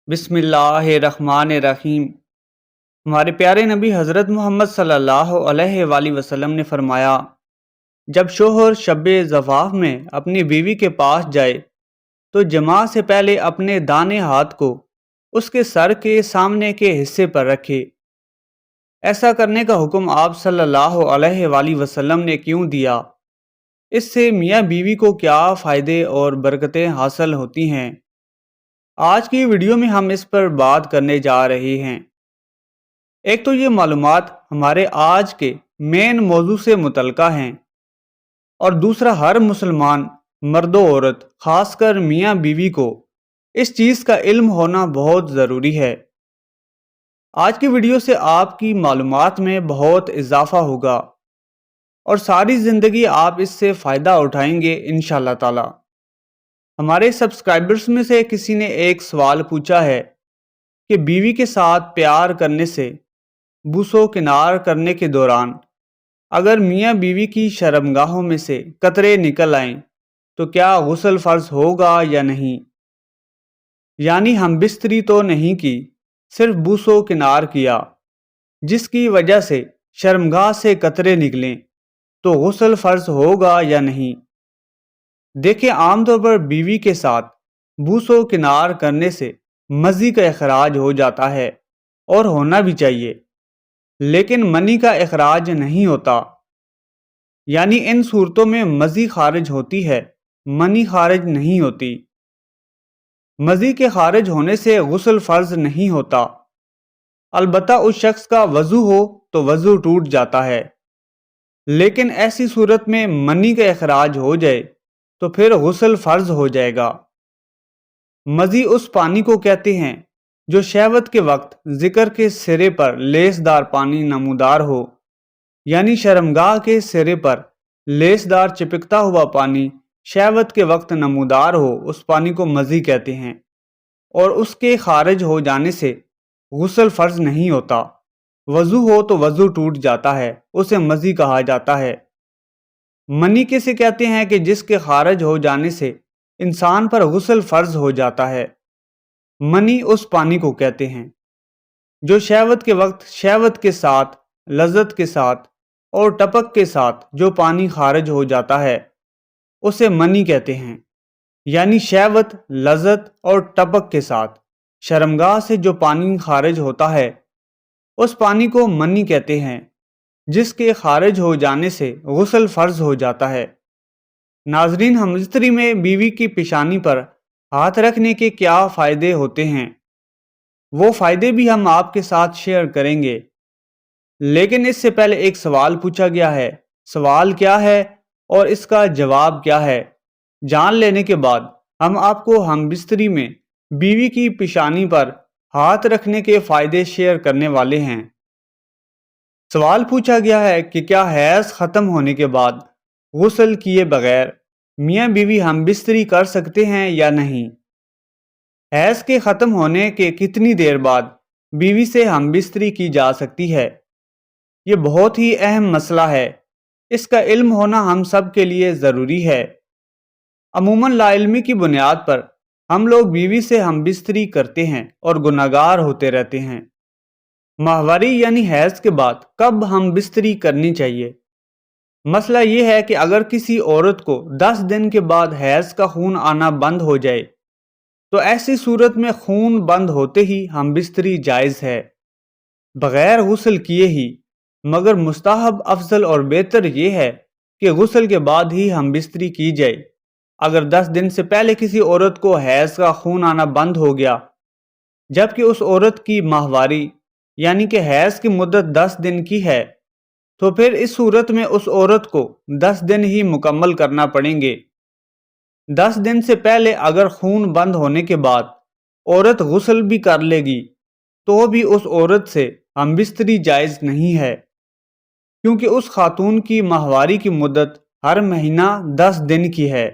بسم اللہ الرحمن الرحیم۔ ہمارے پیارے نبی حضرت محمد صلی اللہ علیہ وآلہ وسلم نے فرمایا، جب شوہر شب زفاف میں اپنی بیوی کے پاس جائے تو جماع سے پہلے اپنے دانے ہاتھ کو اس کے سر کے سامنے کے حصے پر رکھے۔ ایسا کرنے کا حکم آپ صلی اللہ علیہ وآلہ وسلم نے کیوں دیا؟ اس سے میاں بیوی کو کیا فائدے اور برکتیں حاصل ہوتی ہیں؟ آج کی ویڈیو میں ہم اس پر بات کرنے جا رہے ہیں۔ ایک تو یہ معلومات ہمارے آج کے مین موضوع سے متعلقہ ہیں، اور دوسرا ہر مسلمان مرد و عورت خاص کر میاں بیوی کو اس چیز کا علم ہونا بہت ضروری ہے۔ آج کی ویڈیو سے آپ کی معلومات میں بہت اضافہ ہوگا اور ساری زندگی آپ اس سے فائدہ اٹھائیں گے انشاءاللہ تعالی۔ ہمارے سبسکرائبرز میں سے کسی نے ایک سوال پوچھا ہے کہ بیوی کے ساتھ پیار کرنے سے بوس و کنار کرنے کے دوران اگر میاں بیوی کی شرمگاہوں میں سے قطرے نکل آئیں تو کیا غسل فرض ہوگا یا نہیں؟ یعنی ہم بستری تو نہیں کی، صرف بوس و کنار کیا، جس کی وجہ سے شرمگاہ سے قطرے نکلیں تو غسل فرض ہوگا یا نہیں؟ دیکھیں، عام طور پر بیوی کے ساتھ بوس و کنار کرنے سے مزی کا اخراج ہو جاتا ہے اور ہونا بھی چاہیے، لیکن منی کا اخراج نہیں ہوتا۔ یعنی ان صورتوں میں مزی خارج ہوتی ہے، منی خارج نہیں ہوتی۔ مزی کے خارج ہونے سے غسل فرض نہیں ہوتا، البتہ اس شخص کا وضو ہو تو وضو ٹوٹ جاتا ہے، لیکن ایسی صورت میں منی کا اخراج ہو جائے تو پھر غسل فرض ہو جائے گا۔ مزی اس پانی کو کہتے ہیں جو شہوت کے وقت ذکر کے سرے پر لیس دار پانی نمودار ہو، یعنی شرمگاہ کے سرے پر لیس دار چپکتا ہوا پانی شہوت کے وقت نمودار ہو، اس پانی کو مزی کہتے ہیں، اور اس کے خارج ہو جانے سے غسل فرض نہیں ہوتا۔ وضو ہو تو وضو ٹوٹ جاتا ہے، اسے مزی کہا جاتا ہے۔ منی کسے کہتے ہیں کہ جس کے خارج ہو جانے سے انسان پر غسل فرض ہو جاتا ہے؟ منی اس پانی کو کہتے ہیں جو شہوت کے وقت شہوت کے ساتھ، لذت کے ساتھ اور ٹپک کے ساتھ جو پانی خارج ہو جاتا ہے اسے منی کہتے ہیں۔ یعنی شہوت، لذت اور ٹپک کے ساتھ شرمگاہ سے جو پانی خارج ہوتا ہے اس پانی کو منی کہتے ہیں، جس کے خارج ہو جانے سے غسل فرض ہو جاتا ہے۔ ناظرین، ہم بستری میں بیوی کی پیشانی پر ہاتھ رکھنے کے کیا فائدے ہوتے ہیں، وہ فائدے بھی ہم آپ کے ساتھ شیئر کریں گے، لیکن اس سے پہلے ایک سوال پوچھا گیا ہے۔ سوال کیا ہے اور اس کا جواب کیا ہے، جان لینے کے بعد ہم آپ کو ہم بستری میں بیوی کی پیشانی پر ہاتھ رکھنے کے فائدے شیئر کرنے والے ہیں۔ سوال پوچھا گیا ہے کہ کیا حیض ختم ہونے کے بعد غسل کیے بغیر میاں بیوی ہم بستری کر سکتے ہیں یا نہیں؟ حیض کے ختم ہونے کے کتنی دیر بعد بیوی سے ہم بستری کی جا سکتی ہے؟ یہ بہت ہی اہم مسئلہ ہے، اس کا علم ہونا ہم سب کے لیے ضروری ہے۔ عموماً لا علمی کی بنیاد پر ہم لوگ بیوی سے ہم بستری کرتے ہیں اور گناہگار ہوتے رہتے ہیں۔ ماہواری یعنی حیض کے بعد کب ہم بستری کرنی چاہیے؟ مسئلہ یہ ہے کہ اگر کسی عورت کو 10 دن کے بعد حیض کا خون آنا بند ہو جائے تو ایسی صورت میں خون بند ہوتے ہی ہم بستری جائز ہے، بغیر غسل کیے ہی، مگر مستحب، افضل اور بہتر یہ ہے کہ غسل کے بعد ہی ہم بستری کی جائے۔ اگر 10 دن سے پہلے کسی عورت کو حیض کا خون آنا بند ہو گیا جبکہ اس عورت کی ماہواری یعنی کہ حیض کی مدت 10 دن کی ہے تو پھر اس صورت میں اس عورت کو 10 دن ہی مکمل کرنا پڑیں گے۔ 10 دن سے پہلے اگر خون بند ہونے کے بعد عورت غسل بھی کر لے گی تو بھی اس عورت سے ہم بستری جائز نہیں ہے، کیونکہ اس خاتون کی ماہواری کی مدت ہر مہینہ 10 دن کی ہے،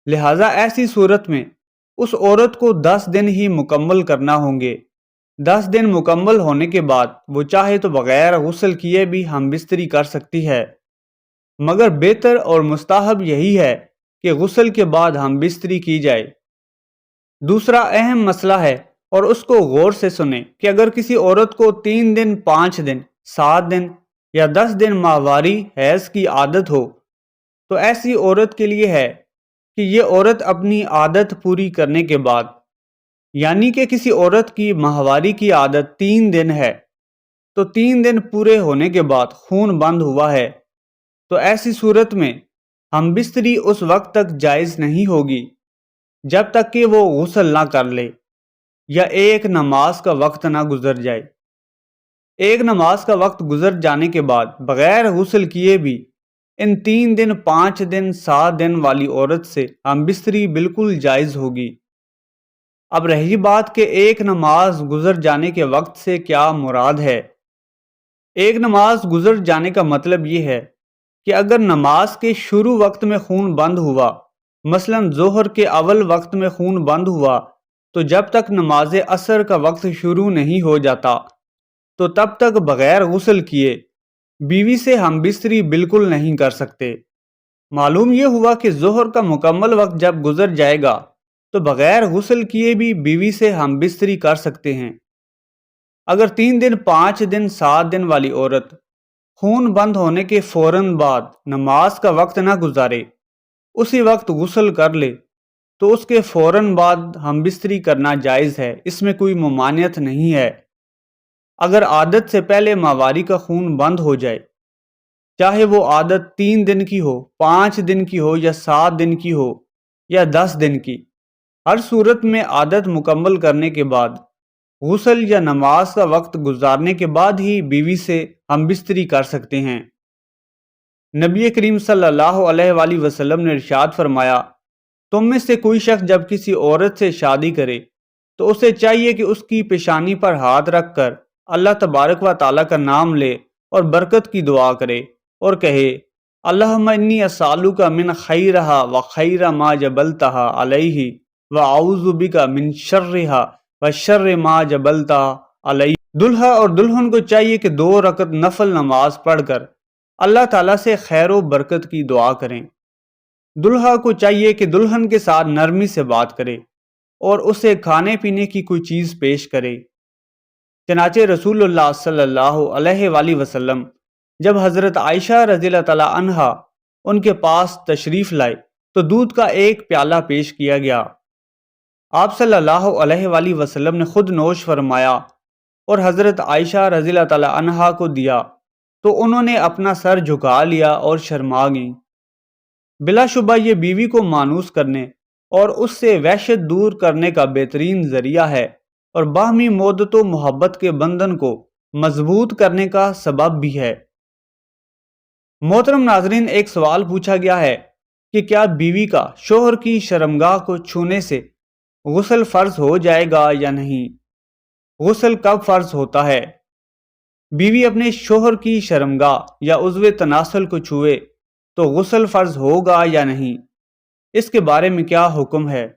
لہٰذا ایسی صورت میں اس عورت کو 10 دن ہی مکمل کرنا ہوں گے۔ 10 دن مکمل ہونے کے بعد وہ چاہے تو بغیر غسل کیے بھی ہم بستری کر سکتی ہے، مگر بہتر اور مستحب یہی ہے کہ غسل کے بعد ہم بستری کی جائے۔ دوسرا اہم مسئلہ ہے اور اس کو غور سے سنیں کہ اگر کسی عورت کو 3 دن، 5 دن، 7 دن یا 10 دن ماہواری حیض کی عادت ہو تو ایسی عورت کے لیے ہے کہ یہ عورت اپنی عادت پوری کرنے کے بعد، یعنی کہ کسی عورت کی ماہواری کی عادت 3 دن ہے تو 3 دن پورے ہونے کے بعد خون بند ہوا ہے تو ایسی صورت میں ہم بستری اس وقت تک جائز نہیں ہوگی جب تک کہ وہ غسل نہ کر لے یا ایک نماز کا وقت نہ گزر جائے۔ ایک نماز کا وقت گزر جانے کے بعد بغیر غسل کیے بھی ان 3 دن، 5 دن، 7 دن والی عورت سے ہم بستری بالکل جائز ہوگی۔ اب رہی بات کہ ایک نماز گزر جانے کے وقت سے کیا مراد ہے۔ ایک نماز گزر جانے کا مطلب یہ ہے کہ اگر نماز کے شروع وقت میں خون بند ہوا، مثلا ظہر کے اول وقت میں خون بند ہوا تو جب تک نماز عصر کا وقت شروع نہیں ہو جاتا تو تب تک بغیر غسل کیے بیوی سے ہم بستری بالکل نہیں کر سکتے۔ معلوم یہ ہوا کہ ظہر کا مکمل وقت جب گزر جائے گا تو بغیر غسل کیے بھی بیوی سے ہم بستری کر سکتے ہیں۔ اگر 3 دن، 5 دن، 7 دن والی عورت خون بند ہونے کے فوراً بعد نماز کا وقت نہ گزارے، اسی وقت غسل کر لے تو اس کے فوراً بعد ہم بستری کرنا جائز ہے، اس میں کوئی ممانعت نہیں ہے۔ اگر عادت سے پہلے ماہواری کا خون بند ہو جائے، چاہے وہ عادت 3 دن کی ہو، 5 دن کی ہو یا 7 دن کی ہو یا 10 دن کی، ہر صورت میں عادت مکمل کرنے کے بعد غسل یا نماز کا وقت گزارنے کے بعد ہی بیوی سے ہم بستری کر سکتے ہیں۔ نبی کریم صلی اللہ علیہ وآلہ وسلم نے ارشاد فرمایا، تم میں سے کوئی شخص جب کسی عورت سے شادی کرے تو اسے چاہیے کہ اس کی پیشانی پر ہاتھ رکھ کر اللہ تبارک و تعالیٰ کا نام لے اور برکت کی دعا کرے اور کہے، اللہم انی اسالک من خیرہا و خیر ما جبلتہا علیہ و اعوذ بک من شرہا و شر ما جبلتہا علیہ۔ دلہا اور دلہن کو چاہیے کہ 2 رکعت نفل نماز پڑھ کر اللہ تعالیٰ سے خیر و برکت کی دعا کریں۔ دلہا کو چاہیے کہ دلہن کے ساتھ نرمی سے بات کرے اور اسے کھانے پینے کی کوئی چیز پیش کرے۔ چنانچہ رسول اللہ صلی اللہ علیہ وآلہ وسلم جب حضرت عائشہ رضی اللہ تعالی عنہا ان کے پاس تشریف لائے تو دودھ کا ایک پیالہ پیش کیا گیا۔ آپ صلی اللہ علیہ وآلہ وسلم نے خود نوش فرمایا اور حضرت عائشہ رضی اللہ تعالی عنہا کو دیا تو انہوں نے اپنا سر جھکا لیا اور شرما گئیں۔ بلا شبہ یہ بیوی کو مانوس کرنے اور اس سے وحشت دور کرنے کا بہترین ذریعہ ہے اور باہمی محبت و محبت کے بندھن کو مضبوط کرنے کا سبب بھی ہے۔ محترم ناظرین، ایک سوال پوچھا گیا ہے کہ کیا بیوی کا شوہر کی شرمگاہ کو چھونے سے غسل فرض ہو جائے گا یا نہیں؟ غسل کب فرض ہوتا ہے؟ بیوی اپنے شوہر کی شرمگاہ یا عضو تناسل کو چھوئے تو غسل فرض ہوگا یا نہیں؟ اس کے بارے میں کیا حکم ہے؟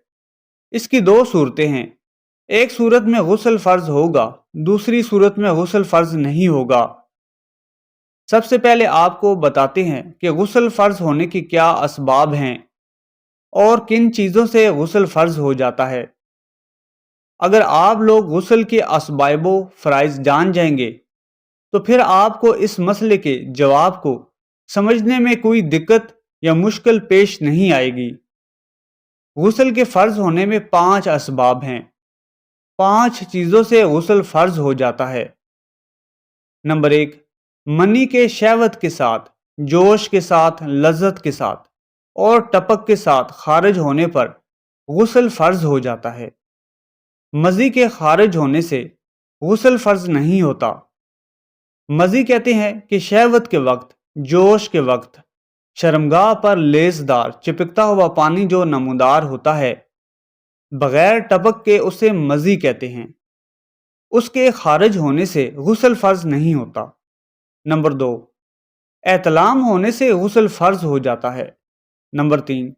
اس کی 2 صورتیں ہیں۔ ایک صورت میں غسل فرض ہوگا، دوسری صورت میں غسل فرض نہیں ہوگا۔ سب سے پہلے آپ کو بتاتے ہیں کہ غسل فرض ہونے کے کیا اسباب ہیں اور کن چیزوں سے غسل فرض ہو جاتا ہے۔ اگر آپ لوگ غسل کے اسباب و فرائض جان جائیں گے تو پھر آپ کو اس مسئلے کے جواب کو سمجھنے میں کوئی دقت یا مشکل پیش نہیں آئے گی۔ غسل کے فرض ہونے میں 5 اسباب ہیں۔ 5 چیزوں سے غسل فرض ہو جاتا ہے۔ نمبر 1، منی کے شہوت کے ساتھ، جوش کے ساتھ، لذت کے ساتھ اور ٹپک کے ساتھ خارج ہونے پر غسل فرض ہو جاتا ہے۔ مزی کے خارج ہونے سے غسل فرض نہیں ہوتا۔ مزی کہتے ہیں کہ شہوت کے وقت، جوش کے وقت شرمگاہ پر لیسدار چپکتا ہوا پانی جو نمودار ہوتا ہے، بغیر ٹپک کے اسے مزی کہتے ہیں، اس کے خارج ہونے سے غسل فرض نہیں ہوتا۔ نمبر 2، احتلام ہونے سے غسل فرض ہو جاتا ہے۔ نمبر 3،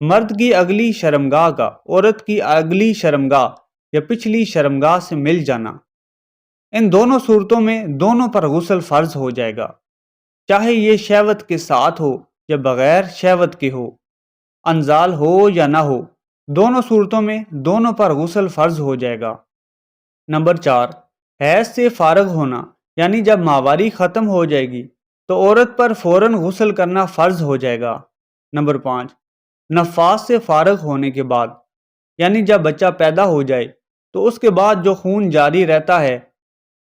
مرد کی اگلی شرمگاہ کا عورت کی اگلی شرمگاہ یا پچھلی شرمگاہ سے مل جانا۔ ان دونوں صورتوں میں دونوں پر غسل فرض ہو جائے گا، چاہے یہ شہوت کے ساتھ ہو یا بغیر شہوت کے ہو، انزال ہو یا نہ ہو، دونوں صورتوں میں دونوں پر غسل فرض ہو جائے گا۔ نمبر 4، حیض سے فارغ ہونا، یعنی جب ماہواری ختم ہو جائے گی تو عورت پر فوراً غسل کرنا فرض ہو جائے گا۔ نمبر 5، نفاس سے فارغ ہونے کے بعد، یعنی جب بچہ پیدا ہو جائے تو اس کے بعد جو خون جاری رہتا ہے،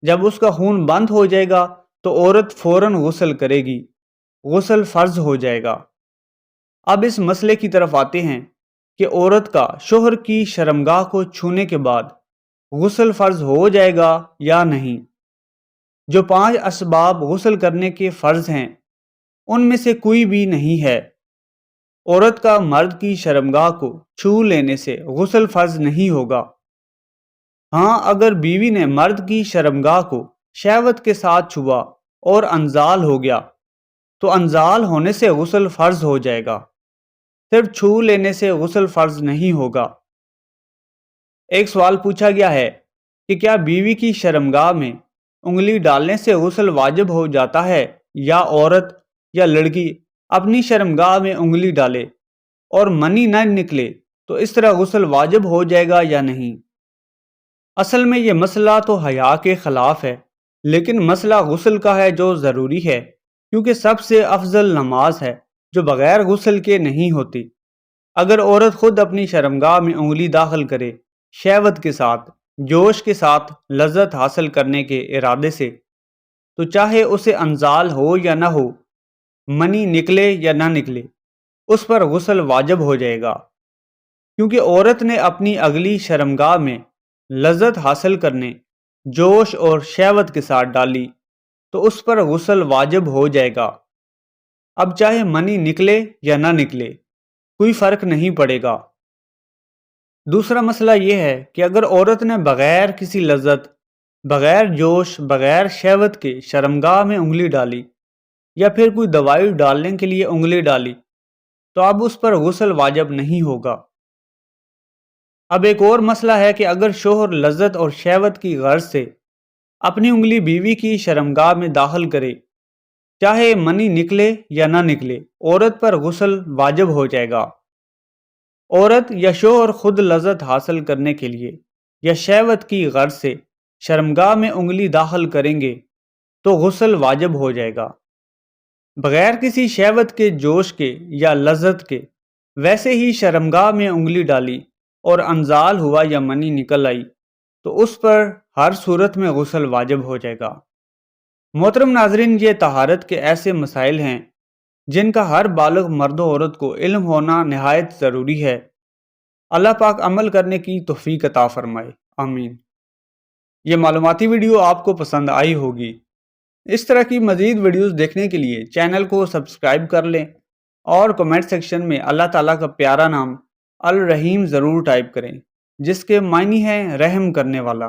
جب اس کا خون بند ہو جائے گا تو عورت فوراً غسل کرے گی، غسل فرض ہو جائے گا۔ اب اس مسئلے کی طرف آتے ہیں کہ عورت کا شوہر کی شرمگاہ کو چھونے کے بعد غسل فرض ہو جائے گا یا نہیں۔ جو 5 اسباب غسل کرنے کے فرض ہیں ان میں سے کوئی بھی نہیں ہے۔ عورت کا مرد کی شرمگاہ کو چھو لینے سے غسل فرض نہیں ہوگا۔ ہاں، اگر بیوی نے مرد کی شرمگاہ کو شہوت کے ساتھ چھوا اور انزال ہو گیا تو انزال ہونے سے غسل فرض ہو جائے گا، صرف چھو لینے سے غسل فرض نہیں ہوگا۔ ایک سوال پوچھا گیا ہے کہ کیا بیوی کی شرمگاہ میں انگلی ڈالنے سے غسل واجب ہو جاتا ہے، یا عورت یا لڑکی اپنی شرمگاہ میں انگلی ڈالے اور منی نہ نکلے تو اس طرح غسل واجب ہو جائے گا یا نہیں؟ اصل میں یہ مسئلہ تو حیا کے خلاف ہے، لیکن مسئلہ غسل کا ہے جو ضروری ہے، کیونکہ سب سے افضل نماز ہے جو بغیر غسل کے نہیں ہوتی۔ اگر عورت خود اپنی شرمگاہ میں انگلی داخل کرے شہوت کے ساتھ، جوش کے ساتھ، لذت حاصل کرنے کے ارادے سے، تو چاہے اسے انزال ہو یا نہ ہو، منی نکلے یا نہ نکلے، اس پر غسل واجب ہو جائے گا، کیونکہ عورت نے اپنی اگلی شرمگاہ میں لذت حاصل کرنے، جوش اور شہوت کے ساتھ ڈالی تو اس پر غسل واجب ہو جائے گا۔ اب چاہے منی نکلے یا نہ نکلے، کوئی فرق نہیں پڑے گا۔ دوسرا مسئلہ یہ ہے کہ اگر عورت نے بغیر کسی لذت، بغیر جوش، بغیر شہوت کے شرمگاہ میں انگلی ڈالی، یا پھر کوئی دوائی ڈالنے کے لیے انگلی ڈالی، تو اب اس پر غسل واجب نہیں ہوگا۔ اب ایک اور مسئلہ ہے کہ اگر شوہر لذت اور شہوت کی غرض سے اپنی انگلی بیوی کی شرمگاہ میں داخل کرے، چاہے منی نکلے یا نہ نکلے، عورت پر غسل واجب ہو جائے گا۔ عورت یا شوہر خود لذت حاصل کرنے کے لیے یا شہوت کی غرض سے شرمگاہ میں انگلی داخل کریں گے تو غسل واجب ہو جائے گا۔ بغیر کسی شہوت کے، جوش کے یا لذت کے ویسے ہی شرمگاہ میں انگلی ڈالی اور انزال ہوا یا منی نکل آئی تو اس پر ہر صورت میں غسل واجب ہو جائے گا۔ محترم ناظرین، یہ طہارت کے ایسے مسائل ہیں جن کا ہر بالغ مرد و عورت کو علم ہونا نہایت ضروری ہے۔ اللہ پاک عمل کرنے کی توفیق عطا فرمائے، آمین۔ یہ معلوماتی ویڈیو آپ کو پسند آئی ہوگی۔ اس طرح کی مزید ویڈیوز دیکھنے کے لیے چینل کو سبسکرائب کر لیں اور کمنٹ سیکشن میں اللہ تعالیٰ کا پیارا نام الرحیم ضرور ٹائپ کریں، جس کے معنی ہے رحم کرنے والا۔